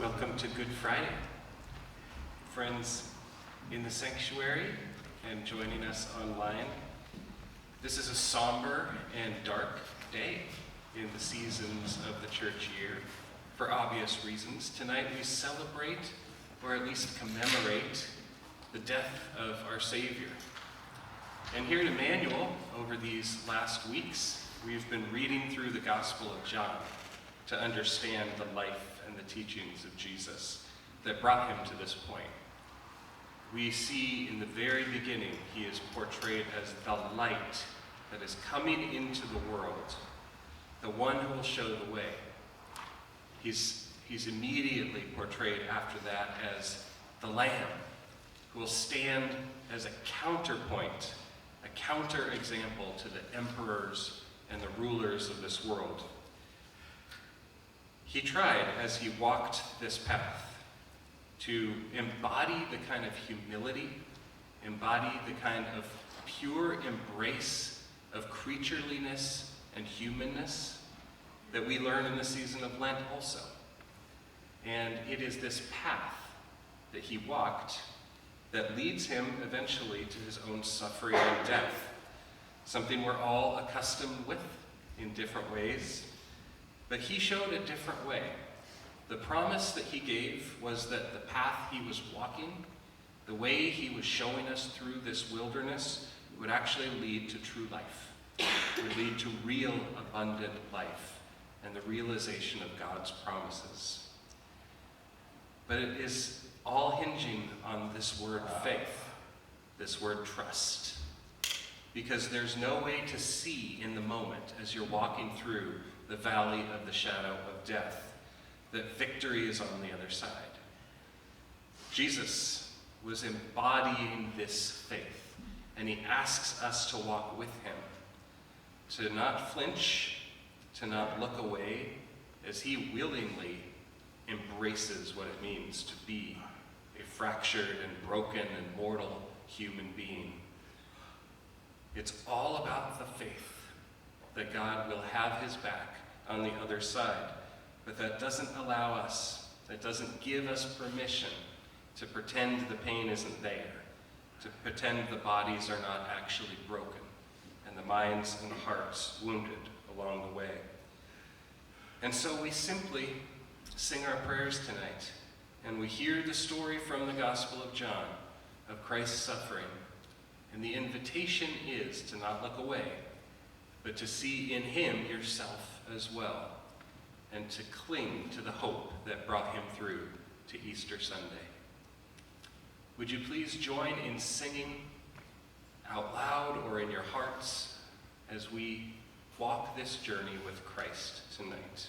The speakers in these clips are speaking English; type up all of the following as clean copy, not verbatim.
Welcome to Good Friday. Friends in the sanctuary and joining us online, this is a somber and dark day in the seasons of the church year for obvious reasons. Tonight we celebrate, or at least commemorate, the death of our Savior. And here at Emmanuel, over these last weeks, we've been reading through the Gospel of John to understand the life and the teachings of Jesus that brought him to this point. We see in the very beginning, he is portrayed as the light that is coming into the world, the one who will show the way. He's immediately portrayed after that as the Lamb, who will stand as a counterpoint, a counter-example to the emperors and the rulers of this world. He tried, as he walked this path, to embody the kind of humility, embody the kind of pure embrace of creatureliness and humanness that we learn in the season of Lent also. And it is this path that he walked that leads him eventually to his own suffering and death, something we're all accustomed with in different ways. But he showed a different way. The promise that he gave was that the path he was walking, the way he was showing us through this wilderness, would actually lead to true life. It would lead to real abundant life and the realization of God's promises. But it is all hinging on this word faith, this word trust. Because there's no way to see in the moment as you're walking through the valley of the shadow of death that victory is on the other side. Jesus was embodying this faith, and he asks us to walk with him, to not flinch, to not look away, as he willingly embraces what it means to be a fractured and broken and mortal human being. It's all about the faith that God will have his back on the other side. But that doesn't allow us, that doesn't give us permission to pretend the pain isn't there, to pretend the bodies are not actually broken, and the minds and the hearts wounded along the way. And so we simply sing our prayers tonight, and we hear the story from the Gospel of John of Christ's suffering. And the invitation is to not look away, but to see in him yourself as well, and to cling to the hope that brought him through to Easter Sunday. Would you please join in singing out loud or in your hearts as we walk this journey with Christ tonight?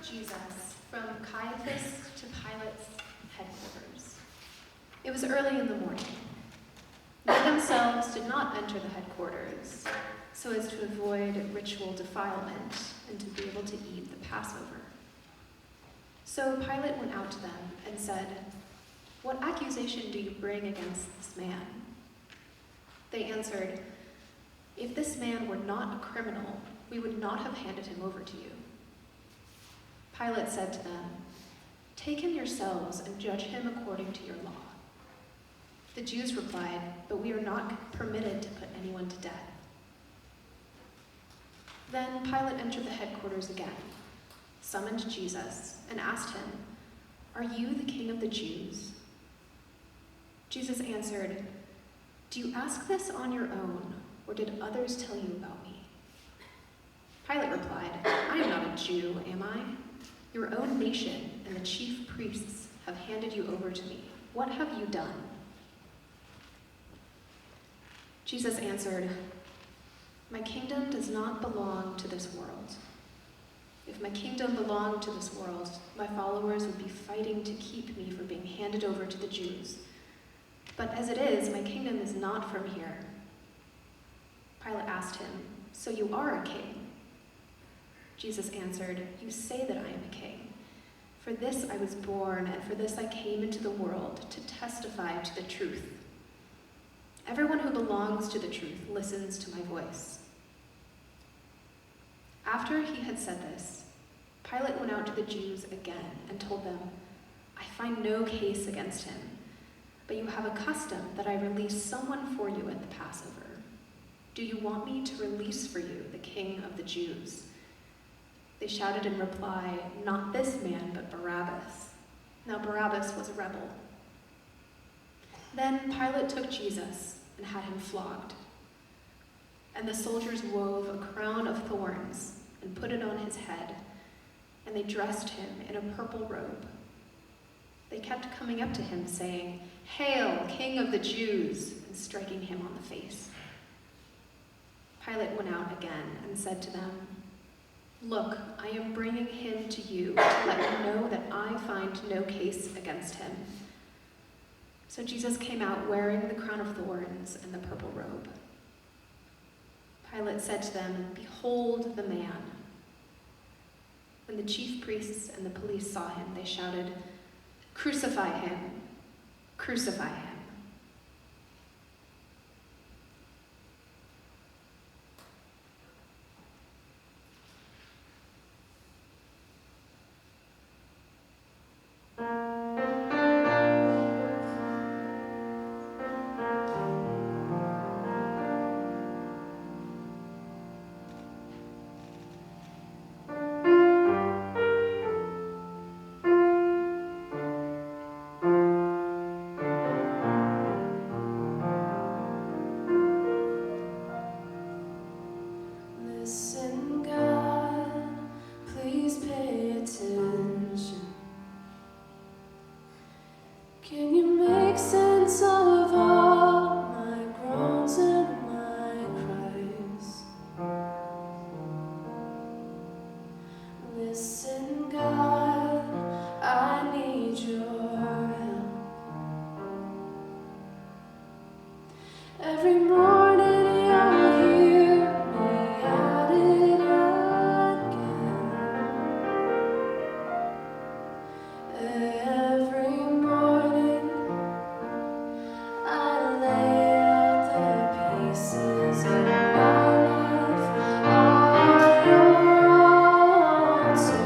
Jesus from Caiaphas to Pilate's headquarters. It was early in the morning. They themselves did not enter the headquarters so as to avoid ritual defilement and to be able to eat the Passover. So Pilate went out to them and said, "What accusation do you bring against this man?" They answered, "If this man were not a criminal, we would not have handed him over to you." Pilate said to them, "Take him yourselves and judge him according to your law." The Jews replied, "But we are not permitted to put anyone to death." Then Pilate entered the headquarters again, summoned Jesus, and asked him, "Are you the king of the Jews?" Jesus answered, "Do you ask this on your own, or did others tell you about me?" Pilate replied, "I am not a Jew, am I? Your own nation and the chief priests have handed you over to me. What have you done?" Jesus answered, "My kingdom does not belong to this world. If my kingdom belonged to this world, my followers would be fighting to keep me from being handed over to the Jews. But as it is, my kingdom is not from here." Pilate asked him, "So you are a king?" Jesus answered, "You say that I am a king. For this I was born, and for this I came into the world, to testify to the truth. Everyone who belongs to the truth listens to my voice." After he had said this, Pilate went out to the Jews again and told them, "I find no case against him, but you have a custom that I release someone for you at the Passover. Do you want me to release for you the king of the Jews?" They shouted in reply, "Not this man, but Barabbas." Now Barabbas was a rebel. Then Pilate took Jesus and had him flogged. And the soldiers wove a crown of thorns and put it on his head, and they dressed him in a purple robe. They kept coming up to him, saying, "Hail, King of the Jews," and striking him on the face. Pilate went out again and said to them, "Look, I am bringing him to you to let you know that I find no case against him." So Jesus came out wearing the crown of thorns and the purple robe. Pilate said to them, "Behold the man." When the chief priests and the police saw him, they shouted, "Crucify him! Crucify him!" Listen, God, please pay attention. Can you make sense of all my groans and my cries? Listen, God, I need your help. Every morning you'll hear me at it again. Every morning I lay out the pieces of my life on your altar.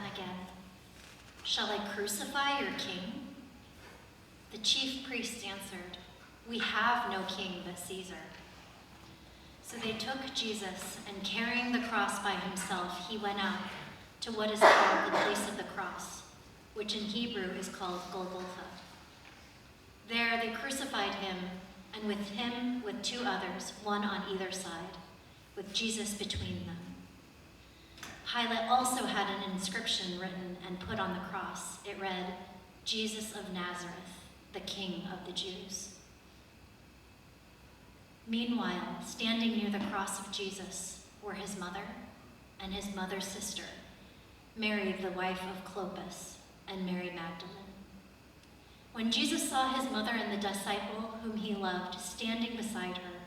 again, "Shall I crucify your king?" The chief priests answered, "We have no king but Caesar." So they took Jesus, and carrying the cross by himself, he went out to what is called the place of the cross, which in Hebrew is called Golgotha. There they crucified him, and with him, with 2 others, one on either side, with Jesus between them. Pilate also had an inscription written and put on the cross. It read, "Jesus of Nazareth, the King of the Jews." Meanwhile, standing near the cross of Jesus were his mother and his mother's sister, Mary, the wife of Clopas, and Mary Magdalene. When Jesus saw his mother and the disciple whom he loved standing beside her,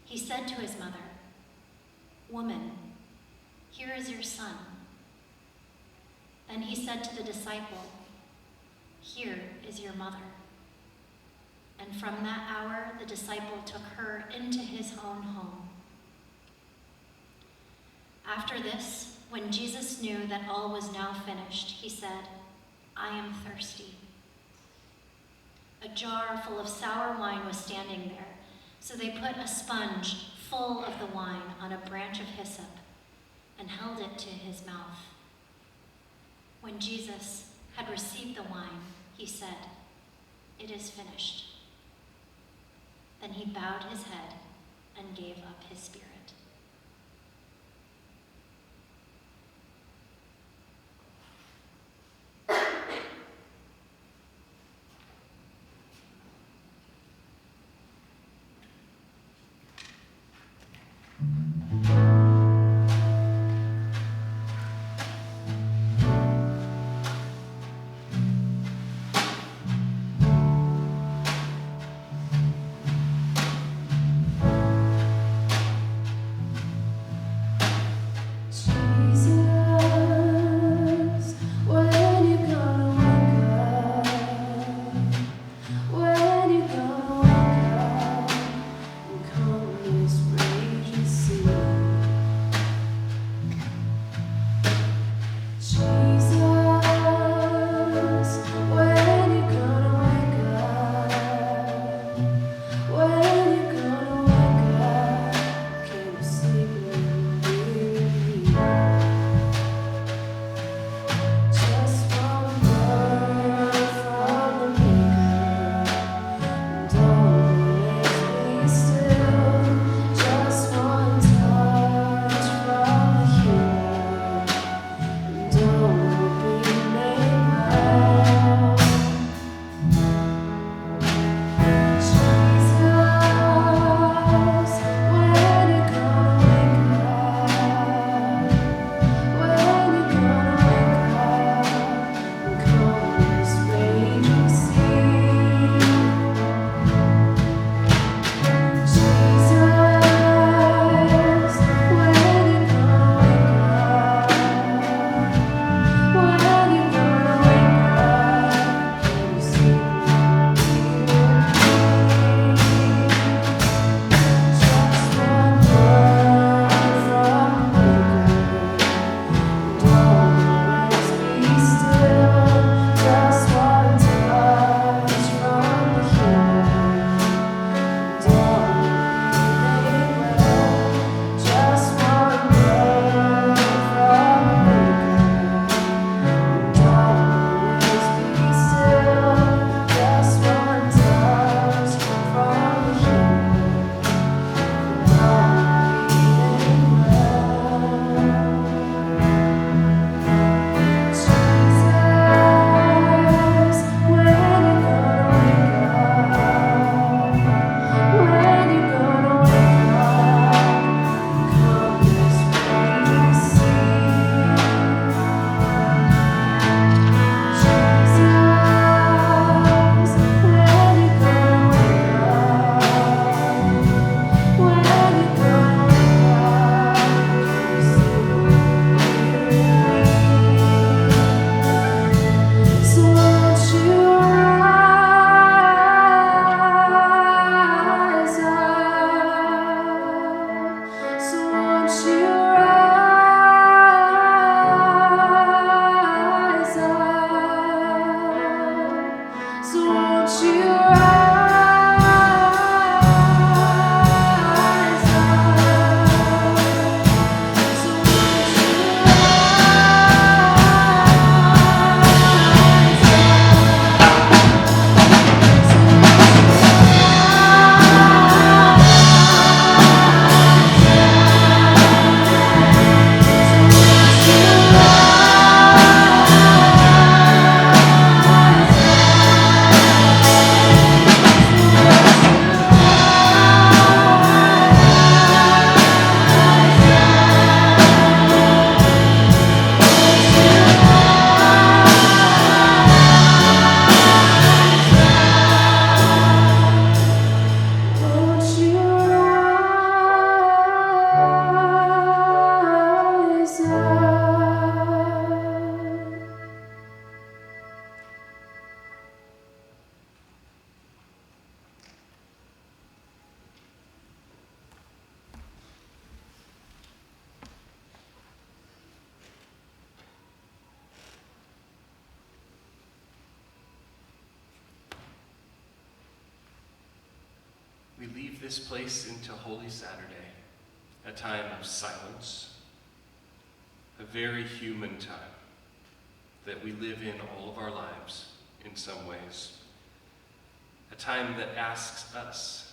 he said to his mother, "Woman, here is your son." Then he said to the disciple, "Here is your mother." And from that hour, the disciple took her into his own home. After this, when Jesus knew that all was now finished, he said, "I am thirsty." A jar full of sour wine was standing there, so they put a sponge full of the wine on a branch of hyssop and held it to his mouth. When Jesus had received the wine, he said, "It is finished." Then he bowed his head and gave up his spirit. this place into Holy Saturday, a time of silence, a very human time that we live in all of our lives in some ways, a time that asks us,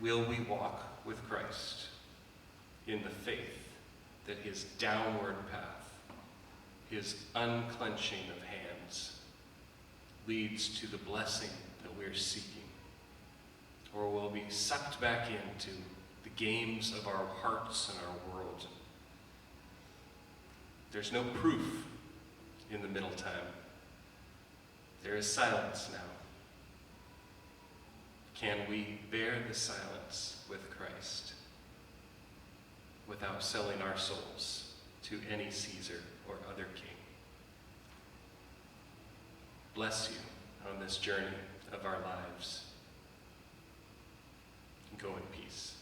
will we walk with Christ in the faith that his downward path, his unclenching of hands, leads to the blessing that we're seeking? Or will we be sucked back into the games of our hearts and our world? There's no proof in the middle time. There is silence now. Can we bear the silence with Christ without selling our souls to any Caesar or other king? Bless you on this journey of our lives. Go in peace.